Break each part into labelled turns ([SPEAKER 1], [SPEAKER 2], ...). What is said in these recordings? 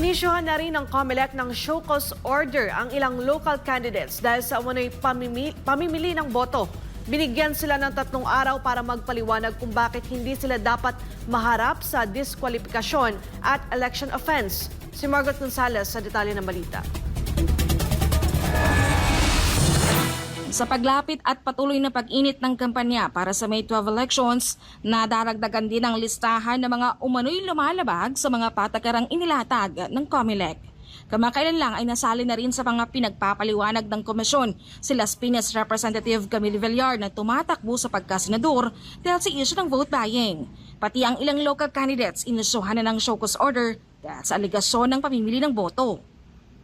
[SPEAKER 1] Inisyuhan na rin ng COMELEC ng show cause order ang ilang local candidates dahil sa umano'y pamimili ng boto. Binigyan sila ng 3 araw para magpaliwanag kung bakit hindi sila dapat maharap sa diskwalifikasyon at election offense. Si Margaret Gonzalez sa detalye ng balita.
[SPEAKER 2] Sa paglapit at patuloy na pag-init ng kampanya para sa May 12 elections, nadaragdagan din ang listahan ng mga umano'y lumalabag sa mga patakarang inilatag ng COMELEC. Kamakailan lang ay nasali na rin sa mga pinagpapaliwanag ng komisyon si Las Piñas Representative Camille Villar na tumatakbo sa pagkasenador dahil sa issue ng vote buying. Pati ang ilang local candidates inusuhan na ng show cause order dahil sa aligasyon ng pamimili ng boto.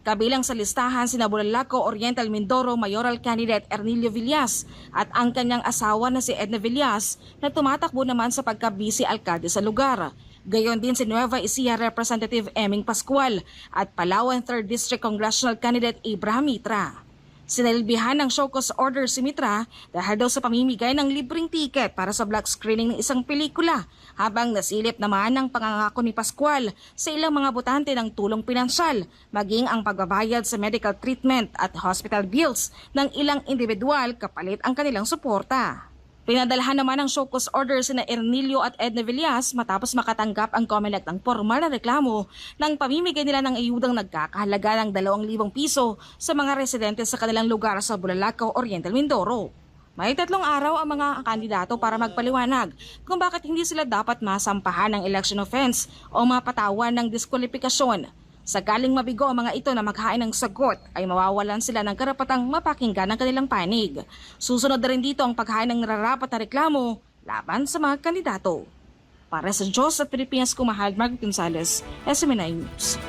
[SPEAKER 2] Kabilang sa listahan sina Bulalaco Oriental Mindoro Mayoral Candidate Ernilio Villas at ang kanyang asawa na si Edna Villas na tumatakbo naman sa pagka-vice alkalde sa lugar. Gayon din si Nueva Ecija Representative Eming Pascual at Palawan 3rd District Congressional Candidate Abraham Mitra. Sinalbihan ng show cause order si Mitra dahil daw sa pamimigay ng libreng ticket para sa black screening ng isang pelikula, habang nasilip naman ng pangangako ni Pascual sa ilang mga botante ng tulong pinansyal, maging ang pagbabayad sa medical treatment at hospital bills ng ilang individual kapalit ang kanilang suporta. Pinadalhan naman ng show cause order sina Ernilio at Edna Villas matapos makatanggap ang COMELEC ng formal na reklamo ng pamimigay nila ng ayudang nagkakahalaga ng 2,000 piso sa mga residente sa kanilang lugar sa Bulalaco, Oriental Mindoro. May 3 araw ang mga kandidato para magpaliwanag kung bakit hindi sila dapat masampahan ng election offense o mapatawan ng diskwalifikasyon. Sakaling mabigo ang mga ito na maghain ng sagot, ay mawawalan sila ng karapatang mapakinggan ang kanilang panig. Susunod na rin dito ang paghain ng nararapat na reklamo laban sa mga kandidato. Para sa Diyos at Pilipinas, kumahal, Margaret Gonzalez, SMNI News.